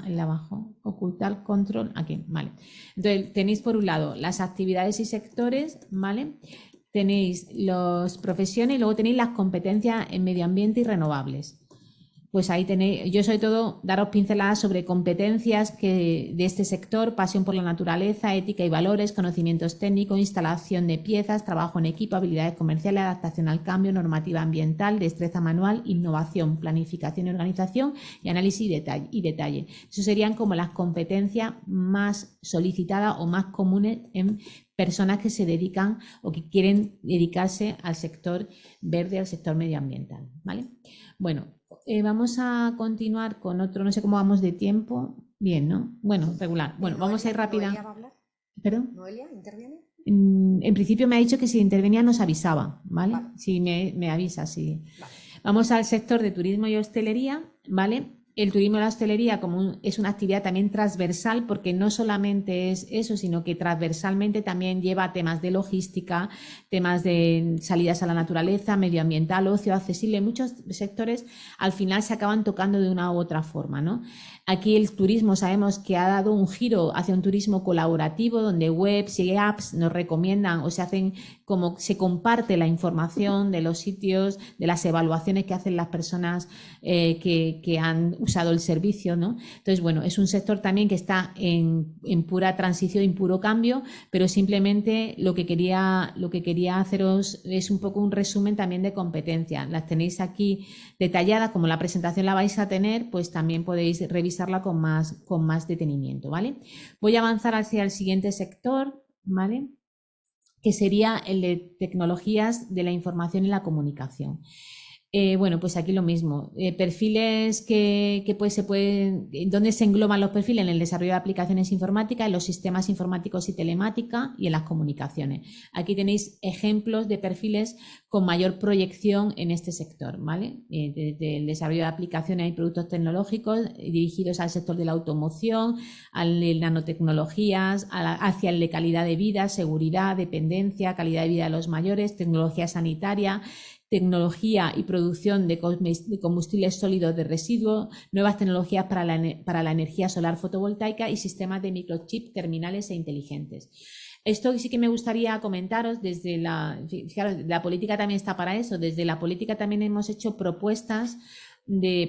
Speaker 3: El de abajo, ocultar control, aquí, vale. Entonces tenéis por un lado las actividades y sectores, ¿vale? Tenéis las profesiones y luego tenéis las competencias en medio ambiente y renovables. Pues ahí tenéis, yo sobre todo daros pinceladas sobre competencias de este sector, pasión por la naturaleza, ética y valores, conocimientos técnicos, instalación de piezas, trabajo en equipo, habilidades comerciales, adaptación al cambio, normativa ambiental, destreza manual, innovación, planificación y organización y análisis y detalle. Eso serían como las competencias más solicitadas o más comunes en personas que se dedican o que quieren dedicarse al sector verde, al sector medioambiental, ¿vale? Bueno, vamos a continuar con otro, no sé cómo vamos de tiempo. Bien, ¿no? Bueno, regular. Bueno, vamos a ir rápida.
Speaker 4: ¿Noelia va a hablar?
Speaker 3: ¿Perdón?
Speaker 4: ¿Noelia interviene?
Speaker 3: En principio me ha dicho que si intervenía nos avisaba, ¿vale?
Speaker 4: Vale.
Speaker 3: Si me avisa, sí.
Speaker 4: Vale.
Speaker 3: Vamos al sector de turismo y hostelería, ¿vale? El turismo y la hostelería es una actividad también transversal, porque no solamente es eso, sino que transversalmente también lleva temas de logística, temas de salidas a la naturaleza, medioambiental, ocio accesible. Muchos sectores al final se acaban tocando de una u otra forma, ¿no? Aquí el turismo sabemos que ha dado un giro hacia un turismo colaborativo, donde webs y apps nos recomiendan o se hacen como se comparte la información de los sitios, de las evaluaciones que hacen las personas que han usado el servicio, ¿no? Entonces, bueno, es un sector también que está en pura transición, en puro cambio, pero simplemente lo que quería haceros es un poco un resumen también de competencias. Las tenéis aquí detalladas, como la presentación la vais a tener, pues también podéis revisarla con más detenimiento, ¿vale? Voy a avanzar hacia el siguiente sector, ¿vale? Que sería el de tecnologías de la información y la comunicación. Bueno, pues aquí lo mismo. Perfiles ¿dónde se engloban los perfiles? En el desarrollo de aplicaciones informáticas, en los sistemas informáticos y telemática y en las comunicaciones. Aquí tenéis ejemplos de perfiles con mayor proyección en este sector, ¿vale? Desde el desarrollo de aplicaciones y productos tecnológicos dirigidos al sector de la automoción, al de nanotecnologías, hacia el de calidad de vida, seguridad, dependencia, calidad de vida de los mayores, tecnología sanitaria, tecnología y producción de combustibles sólidos de residuos, nuevas tecnologías para la energía solar fotovoltaica y sistemas de microchip, terminales e inteligentes. Esto sí que me gustaría comentaros fijaros, la política también está para eso. Desde la política también hemos hecho propuestas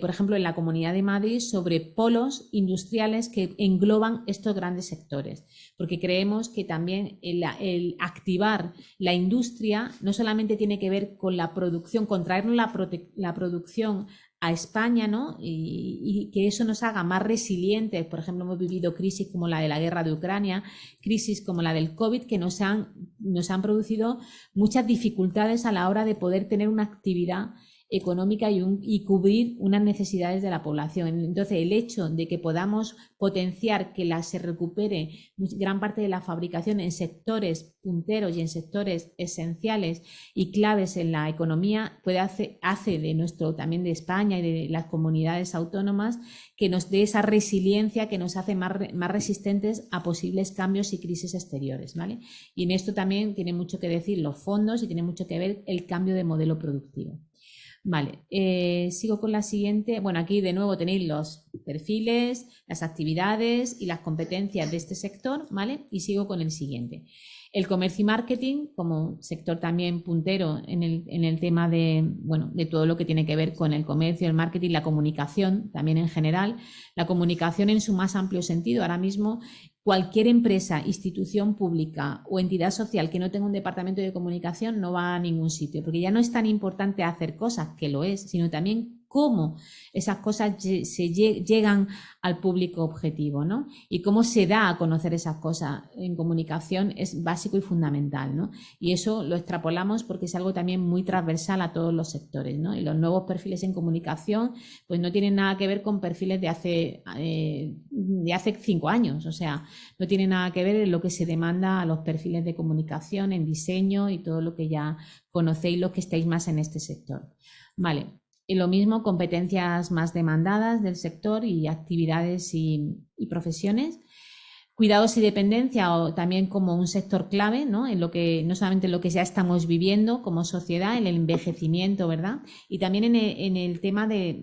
Speaker 3: por ejemplo, en la Comunidad de Madrid sobre polos industriales que engloban estos grandes sectores, porque creemos que también el activar la industria no solamente tiene que ver con la producción, con traernos la producción a España, ¿no? Y que eso nos haga más resilientes. Por ejemplo, hemos vivido crisis como la de la guerra de Ucrania, crisis como la del COVID, que nos han producido muchas dificultades a la hora de poder tener una actividad económica y cubrir unas necesidades de la población. Entonces, el hecho de que podamos potenciar que se recupere gran parte de la fabricación en sectores punteros y en sectores esenciales y claves en la economía hace de también de España y de las comunidades autónomas que nos dé esa resiliencia que nos hace más resistentes a posibles cambios y crisis exteriores, ¿vale? Y en esto también tiene mucho que decir los fondos y tiene mucho que ver el cambio de modelo productivo. Vale, sigo con la siguiente. Bueno, aquí de nuevo tenéis los perfiles, las actividades y las competencias de este sector, ¿vale? Y sigo con el siguiente. El comercio y marketing como sector también puntero en el tema de todo lo que tiene que ver con el comercio, el marketing, la comunicación también en general. La comunicación en su más amplio sentido. Ahora mismo cualquier empresa, institución pública o entidad social que no tenga un departamento de comunicación no va a ningún sitio, porque ya no es tan importante hacer cosas, que lo es, sino también cómo esas cosas llegan al público objetivo, ¿no? Y cómo se da a conocer esas cosas en comunicación es básico y fundamental, ¿no? Y eso lo extrapolamos porque es algo también muy transversal a todos los sectores, ¿no? Y los nuevos perfiles en comunicación pues no tienen nada que ver con perfiles de hace 5 años, o sea, no tiene nada que ver en lo que se demanda a los perfiles de comunicación, en diseño y todo lo que ya conocéis los que estáis más en este sector. Vale. Y lo mismo, competencias más demandadas del sector y actividades y profesiones. Cuidados y dependencia o también como un sector clave, ¿no? No solamente en lo que ya estamos viviendo como sociedad, en el envejecimiento, ¿verdad? Y también en el tema de,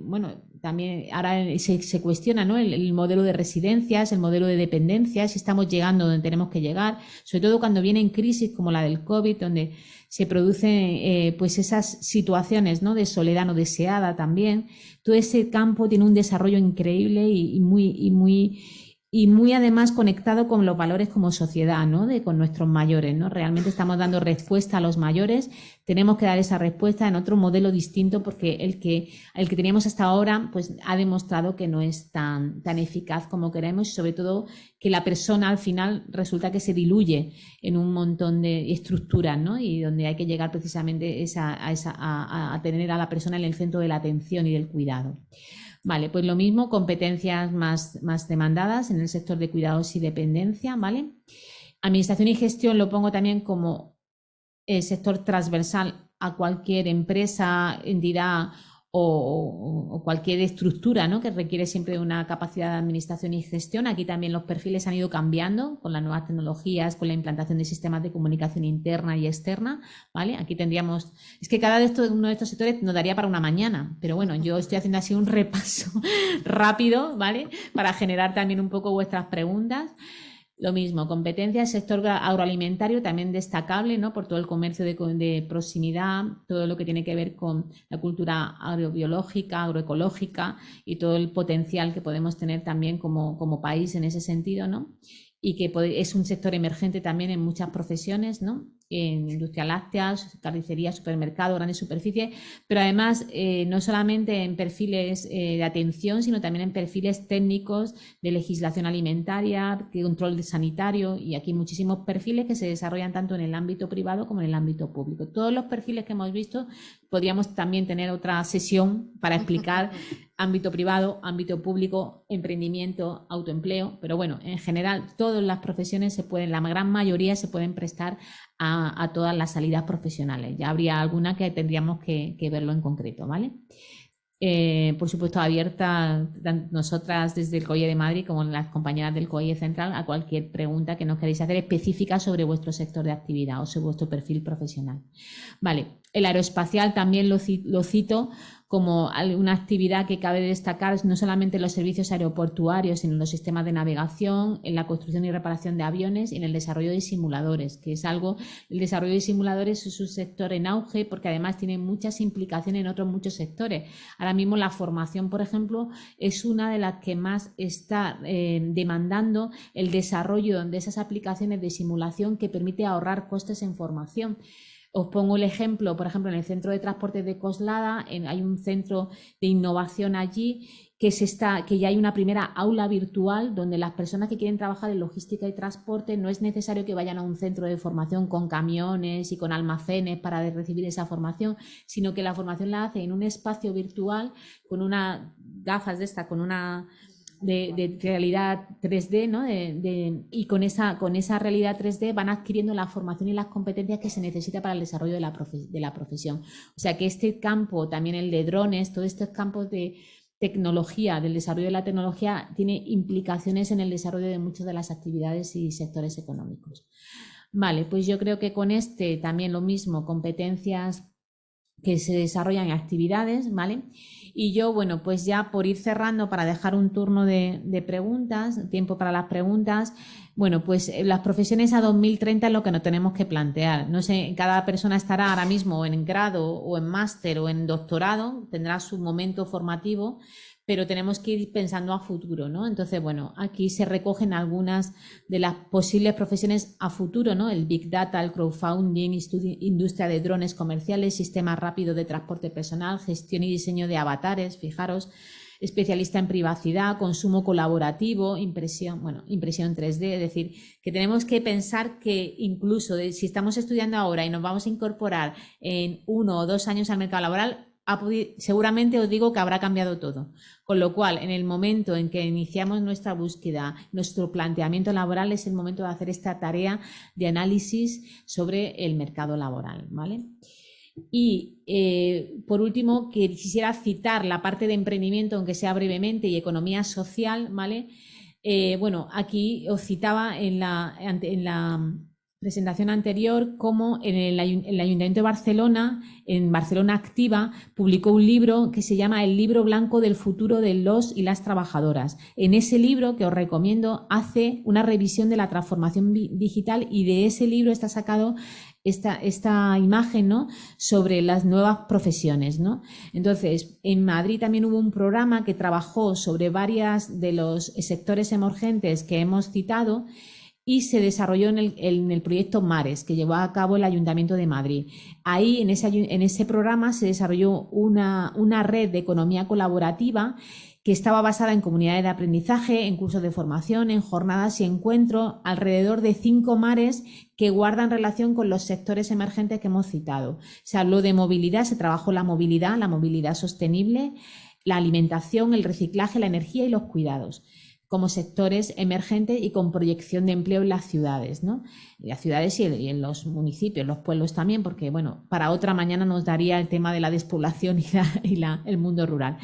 Speaker 3: también ahora se cuestiona, ¿no? El modelo de residencias, el modelo de dependencias, si estamos llegando donde tenemos que llegar, sobre todo cuando vienen crisis como la del COVID, donde se producen pues esas situaciones, ¿no? De soledad no deseada también. Todo ese campo tiene un desarrollo increíble y muy además conectado con los valores como sociedad, ¿no? Con nuestros mayores, ¿no? Realmente estamos dando respuesta a los mayores, tenemos que dar esa respuesta en otro modelo distinto porque el que teníamos hasta ahora pues ha demostrado que no es tan eficaz como queremos y sobre todo que la persona al final resulta que se diluye en un montón de estructuras, ¿no? Y donde hay que llegar precisamente a tener a la persona en el centro de la atención y del cuidado. Vale, pues lo mismo, competencias más demandadas en el sector de cuidados y dependencia, ¿vale? Administración y gestión lo pongo también como sector transversal a cualquier empresa, entidad o cualquier estructura, ¿no? Que requiere siempre una capacidad de administración y gestión. Aquí también los perfiles han ido cambiando con las nuevas tecnologías, con la implantación de sistemas de comunicación interna y externa, ¿vale? Aquí tendríamos... Es que uno de estos sectores nos daría para una mañana, pero bueno, yo estoy haciendo así un repaso rápido, ¿vale? Para generar también un poco vuestras preguntas. Lo mismo, competencias, sector agroalimentario también destacable, ¿no? Por todo el comercio de proximidad, todo lo que tiene que ver con la cultura agrobiológica, agroecológica y todo el potencial que podemos tener también como país en ese sentido, ¿no? Y que es un sector emergente también en muchas profesiones, ¿no? en industria láctea, carnicería, supermercado, grandes superficies, pero además no solamente en perfiles de atención, sino también en perfiles técnicos de legislación alimentaria, de control sanitario, y aquí muchísimos perfiles que se desarrollan tanto en el ámbito privado como en el ámbito público. Todos los perfiles que hemos visto, podríamos también tener otra sesión para explicar ámbito privado, ámbito público, emprendimiento, autoempleo, pero bueno, en general todas las profesiones se pueden, la gran mayoría se pueden prestar a todas las salidas profesionales. Ya habría alguna que tendríamos que verlo en concreto, ¿vale? Por supuesto, abierta nosotras desde el COIE de Madrid como las compañeras del COIE Central a cualquier pregunta que nos queréis hacer específica sobre vuestro sector de actividad o sobre vuestro perfil profesional. Vale, el aeroespacial también lo cito como una actividad que cabe destacar no solamente en los servicios aeroportuarios, sino en los sistemas de navegación, en la construcción y reparación de aviones y en el desarrollo de simuladores, que es algo, el desarrollo de simuladores es un sector en auge porque además tiene muchas implicaciones en otros muchos sectores. Ahora mismo la formación, por ejemplo, es una de las que más está demandando el desarrollo de esas aplicaciones de simulación que permite ahorrar costes en formación. Os pongo el ejemplo, por ejemplo, en el Centro de Transportes de Coslada hay un centro de innovación allí que ya hay una primera aula virtual donde las personas que quieren trabajar en logística y transporte no es necesario que vayan a un centro de formación con camiones y con almacenes para recibir esa formación, sino que la formación la hace en un espacio virtual con unas gafas con una de realidad 3D, ¿no? Y con esa realidad 3D van adquiriendo la formación y las competencias que se necesita para el desarrollo de la profesión. O sea que este campo, también el de drones, todos estos campos de tecnología, del desarrollo de la tecnología, tiene implicaciones en el desarrollo de muchas de las actividades y sectores económicos. Vale, pues yo creo que con también lo mismo, competencias que se desarrollan en actividades, ¿vale? Y yo, bueno, pues ya por ir cerrando, para dejar un turno de preguntas, tiempo para las preguntas, bueno, pues las profesiones a 2030 es lo que nos tenemos que plantear. No sé, cada persona estará ahora mismo en grado o en máster o en doctorado, tendrá su momento formativo, pero tenemos que ir pensando a futuro, ¿no? Entonces, bueno, aquí se recogen algunas de las posibles profesiones a futuro, ¿no? El Big Data, el crowdfunding, industria de drones comerciales, sistema rápido de transporte personal, gestión y diseño de avatares, fijaros, especialista en privacidad, consumo colaborativo, impresión 3D, es decir, que tenemos que pensar que incluso si estamos estudiando ahora y nos vamos a incorporar en 1 o 2 años al mercado laboral, seguramente os digo que habrá cambiado todo, con lo cual en el momento en que iniciamos nuestra búsqueda, nuestro planteamiento laboral es el momento de hacer esta tarea de análisis sobre el mercado laboral, ¿vale? Y por último, que quisiera citar la parte de emprendimiento, aunque sea brevemente, y economía social, ¿vale? Bueno, aquí os citaba en la presentación anterior como en el Ayuntamiento de Barcelona, en Barcelona Activa, publicó un libro que se llama El Libro Blanco del Futuro de los y las Trabajadoras. En ese libro, que os recomiendo, hace una revisión de la transformación digital, y de ese libro está sacado esta imagen, ¿no?, sobre las nuevas profesiones, ¿no? Entonces, en Madrid también hubo un programa que trabajó sobre varias de los sectores emergentes que hemos citado, y se desarrolló en el proyecto Mares, que llevó a cabo el Ayuntamiento de Madrid. Ahí, en ese programa, se desarrolló una red de economía colaborativa que estaba basada en comunidades de aprendizaje, en cursos de formación, en jornadas y encuentros, alrededor de 5 mares que guardan relación con los sectores emergentes que hemos citado. Se habló de movilidad, se trabajó la movilidad sostenible, la alimentación, el reciclaje, la energía y los cuidados, como sectores emergentes y con proyección de empleo en las ciudades, ¿no? En las ciudades y en los municipios, en los pueblos también, porque, bueno, para otra mañana nos daría el tema de la despoblación y el mundo rural.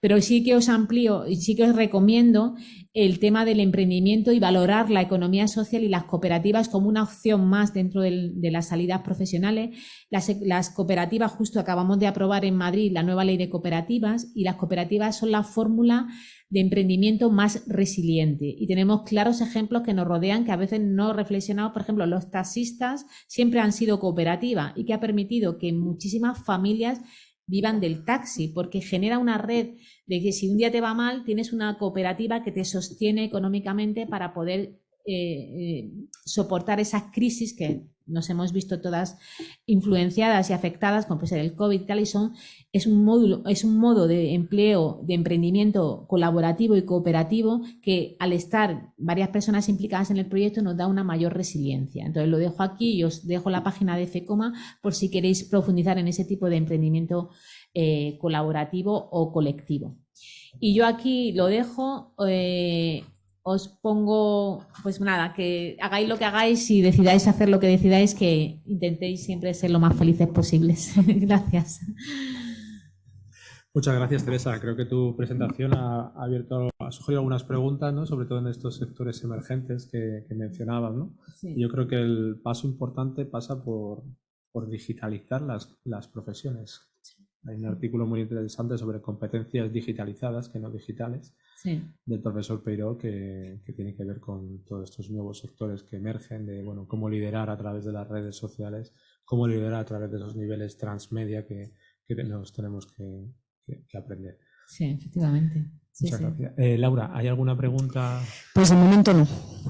Speaker 3: Pero sí que os amplío y sí que os recomiendo el tema del emprendimiento y valorar la economía social y las cooperativas como una opción más dentro de las salidas profesionales. Las cooperativas, justo acabamos de aprobar en Madrid la nueva ley de cooperativas, y las cooperativas son la fórmula de emprendimiento más resiliente, y tenemos claros ejemplos que nos rodean que a veces no reflexionamos. Por ejemplo, los taxistas siempre han sido cooperativa, y que ha permitido que muchísimas familias vivan del taxi, porque genera una red de que si un día te va mal, tienes una cooperativa que te sostiene económicamente para poder soportar esas crisis que nos hemos visto todas influenciadas y afectadas, como puede ser el COVID y tal, es un modo de empleo, de emprendimiento colaborativo y cooperativo que, al estar varias personas implicadas en el proyecto, nos da una mayor resiliencia. Entonces lo dejo aquí y os dejo la página de FECOMA por si queréis profundizar en ese tipo de emprendimiento colaborativo o colectivo. Y yo aquí lo dejo. Os pongo, pues nada, que hagáis lo que hagáis y decidáis hacer lo que decidáis, que intentéis siempre ser lo más felices posibles. Gracias.
Speaker 2: Muchas gracias, Teresa. Creo que tu presentación ha sugerido algunas preguntas, ¿no? Sobre todo en estos sectores emergentes que mencionabas, ¿no?
Speaker 3: Sí.
Speaker 2: Yo creo que el paso importante pasa por digitalizar las profesiones. Hay un artículo muy interesante sobre competencias digitalizadas, que no digitales,
Speaker 3: sí,
Speaker 2: del profesor Peiró, que tiene que ver con todos estos nuevos sectores que emergen, de bueno, cómo liderar a través de las redes sociales, cómo liderar a través de los niveles transmedia que nos tenemos que aprender.
Speaker 3: Sí, efectivamente. Sí,
Speaker 2: Muchas
Speaker 3: sí.
Speaker 2: gracias. Laura, ¿hay alguna pregunta?
Speaker 1: Pues de momento no.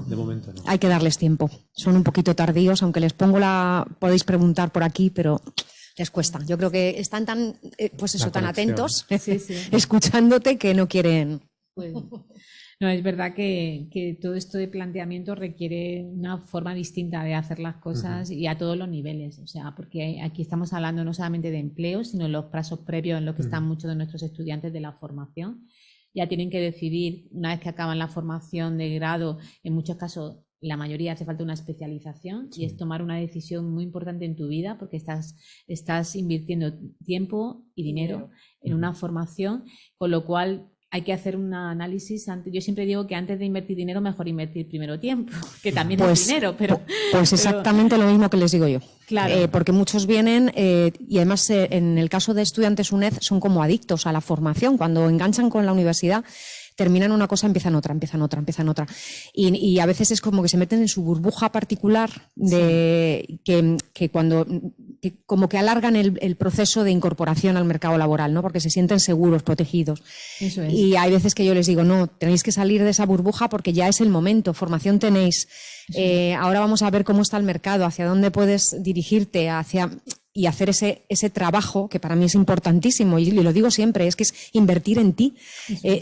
Speaker 2: De momento no.
Speaker 1: Hay que darles tiempo. Son un poquito tardíos, aunque les pongo podéis preguntar por aquí, pero les cuesta. Yo creo que están tan, pues eso, tan atentos,
Speaker 3: sí, sí,
Speaker 1: escuchándote, que no quieren.
Speaker 3: Pues, no, es verdad que todo esto de planteamiento requiere una forma distinta de hacer las cosas y a todos los niveles. O sea, porque aquí estamos hablando no solamente de empleo, sino de los plazos previos en los que están muchos de nuestros estudiantes de la formación. Ya tienen que decidir, una vez que acaban la formación de grado, en muchos casos, la mayoría hace falta una especialización, y es tomar una decisión muy importante en tu vida, porque estás invirtiendo tiempo y dinero en una formación, con lo cual hay que hacer un análisis. Yo siempre digo que antes de invertir dinero, mejor invertir primero tiempo, que también es dinero, pero...
Speaker 1: Pues exactamente lo mismo que les digo yo.
Speaker 3: Claro.
Speaker 1: Porque muchos vienen, y además en el caso de estudiantes UNED son como adictos a la formación. Cuando enganchan con la universidad, terminan una cosa, empiezan otra. Y a veces es como que se meten en su burbuja particular que como que alargan el proceso de incorporación al mercado laboral, ¿no? Porque se sienten seguros, protegidos.
Speaker 3: Eso es.
Speaker 1: Y hay veces que yo les digo, no, tenéis que salir de esa burbuja porque ya es el momento, formación tenéis. Ahora vamos a ver cómo está el mercado, hacia dónde puedes dirigirte, y hacer ese trabajo, que para mí es importantísimo, y lo digo siempre, es que es invertir en ti.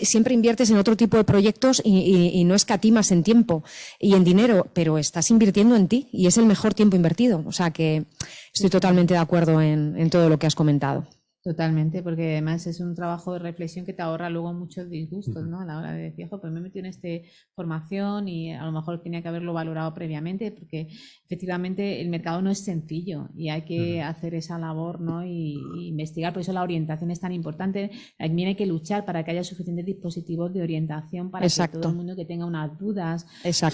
Speaker 1: Siempre inviertes en otro tipo de proyectos y no escatimas en tiempo y en dinero, pero estás invirtiendo en ti y es el mejor tiempo invertido. O sea que estoy totalmente de acuerdo en todo lo que has comentado.
Speaker 3: Totalmente, porque además es un trabajo de reflexión que te ahorra luego muchos disgustos, ¿no? A la hora de decir, pues me he metido en esta formación y a lo mejor tenía que haberlo valorado previamente, porque efectivamente el mercado no es sencillo y hay que hacer esa labor, ¿no? Y investigar. Por eso la orientación es tan importante. También hay que luchar para que haya suficientes dispositivos de orientación para que todo el mundo que tenga unas dudas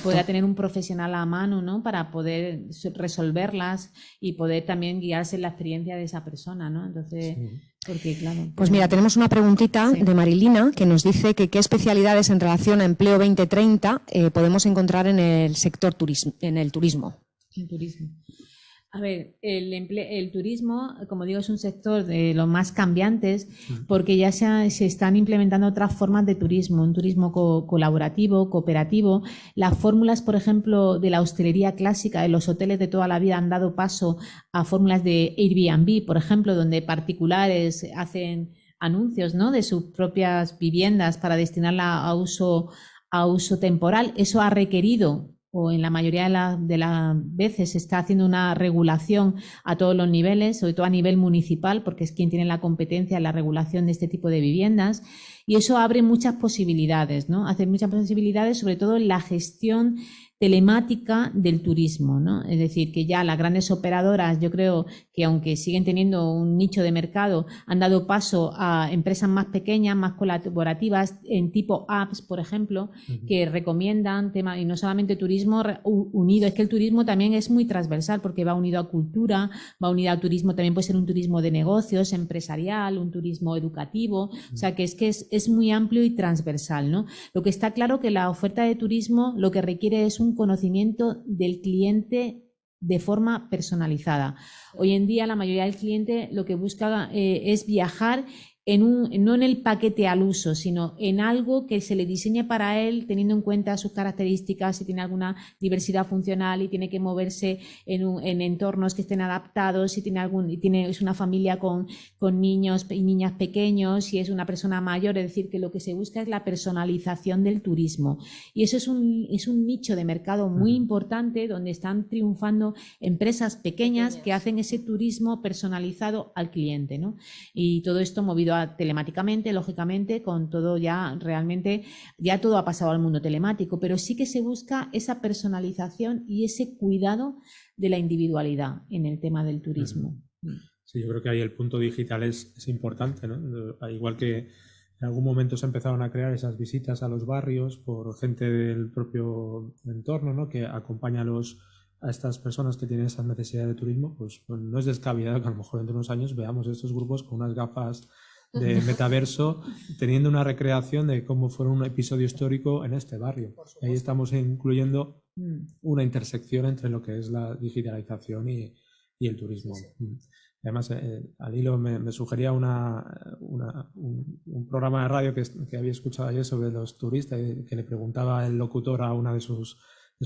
Speaker 3: pueda tener un profesional a mano, ¿no? Para poder resolverlas y poder también guiarse en la experiencia de esa persona, ¿no? Entonces... Porque, claro,
Speaker 1: pues mira, tenemos una preguntita de Marilina que nos dice que qué especialidades en relación a empleo 2030 podemos encontrar en el sector turismo.
Speaker 3: El turismo. A ver, el turismo, como digo, es un sector de los más cambiantes, porque ya se están implementando otras formas de turismo, un turismo colaborativo, cooperativo. Las fórmulas, por ejemplo, de la hostelería clásica, de los hoteles de toda la vida, han dado paso a fórmulas de Airbnb, por ejemplo, donde particulares hacen anuncios, ¿no?, de sus propias viviendas para destinarla a uso temporal. Eso ha requerido, o en la mayoría de las veces se está haciendo una regulación a todos los niveles, sobre todo a nivel municipal, porque es quien tiene la competencia en la regulación de este tipo de viviendas, y eso abre muchas posibilidades, ¿no? Hace muchas posibilidades, sobre todo en la gestión telemática del turismo, ¿no? Es decir, que ya las grandes operadoras, yo creo que aunque siguen teniendo un nicho de mercado, han dado paso a empresas más pequeñas, más colaborativas, en tipo apps, por ejemplo, que recomiendan temas, y no solamente turismo unido, es que el turismo también es muy transversal, porque va unido a cultura, va unido a turismo, también puede ser un turismo de negocios, empresarial, un turismo educativo, o sea que es muy amplio y transversal, ¿no? Lo que está claro que la oferta de turismo lo que requiere es un conocimiento del cliente de forma personalizada. Hoy en día la mayoría del cliente lo que busca es viajar no en el paquete al uso, sino en algo que se le diseñe para él, teniendo en cuenta sus características, si tiene alguna diversidad funcional y tiene que moverse en entornos que estén adaptados, si es una familia con niños y niñas pequeños, si es una persona mayor, es decir, que lo que se busca es la personalización del turismo. Y eso es un nicho de mercado muy importante donde están triunfando empresas pequeñas que hacen ese turismo personalizado al cliente, ¿no? Y todo esto movido telemáticamente, lógicamente, con todo ya realmente, ya todo ha pasado al mundo telemático, pero sí que se busca esa personalización y ese cuidado de la individualidad en el tema del turismo.
Speaker 2: Sí, yo creo que ahí el punto digital es importante, ¿no? Igual que en algún momento se empezaron a crear esas visitas a los barrios por gente del propio entorno, ¿no? Que acompaña a estas personas que tienen esas necesidades de turismo, pues no es descabellado que a lo mejor dentro de unos años veamos estos grupos con unas gafas de metaverso teniendo una recreación de cómo fue un episodio histórico en este barrio. Ahí estamos incluyendo una intersección entre lo que es la digitalización y el turismo. Además, al hilo me sugería un programa de radio que había escuchado ayer sobre los turistas, que le preguntaba el locutor a una de sus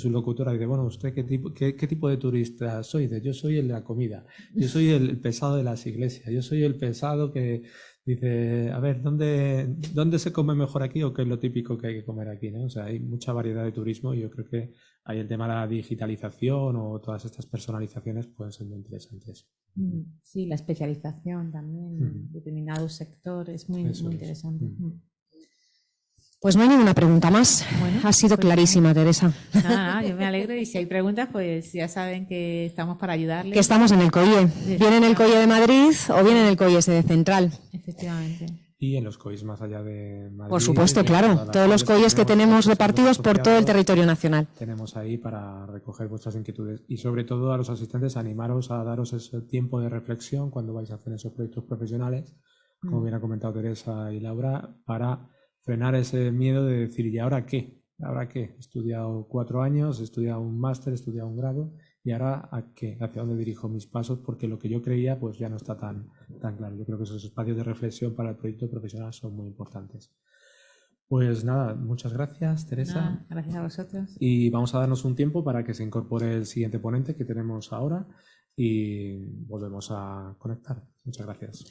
Speaker 2: locutoras, y dice, bueno, ¿usted qué tipo de turista soy? Dice, yo soy el de la comida, yo soy el pesado de las iglesias, yo soy el pesado que dice, a ver, ¿dónde se come mejor aquí o qué es lo típico que hay que comer aquí, ¿no? O sea, hay mucha variedad de turismo y yo creo que ahí el tema de la digitalización o todas estas personalizaciones pueden ser muy interesantes.
Speaker 3: Sí, la especialización también en determinados sectores, muy interesante.
Speaker 1: Pues no hay ninguna pregunta más.
Speaker 3: Bueno,
Speaker 1: ha sido clarísima, Teresa.
Speaker 3: Nada, yo me alegro y si hay preguntas, pues ya saben que estamos para ayudarles.
Speaker 1: Que estamos en el COIE. Bien en el COIE de Madrid o bien en el COIE sede central.
Speaker 3: Efectivamente.
Speaker 2: Y en los COIs más allá de Madrid.
Speaker 1: Por supuesto, claro. Todos los COIes que tenemos repartidos por todo el territorio nacional.
Speaker 2: Tenemos ahí para recoger vuestras inquietudes. Y sobre todo a los asistentes, animaros a daros ese tiempo de reflexión cuando vais a hacer esos proyectos profesionales, como bien ha comentado Teresa y Laura, para frenar ese miedo de decir, ¿y ahora qué? ¿Ahora qué? He estudiado 4 años, he estudiado un máster, he estudiado un grado, ¿y ahora a qué? ¿Hacia dónde dirijo mis pasos? Porque lo que yo creía pues ya no está tan claro. Yo creo que esos espacios de reflexión para el proyecto profesional son muy importantes. Pues nada, muchas gracias, Teresa.
Speaker 3: Gracias a vosotros.
Speaker 2: Y vamos a darnos un tiempo para que se incorpore el siguiente ponente que tenemos ahora y volvemos a conectar. Muchas gracias.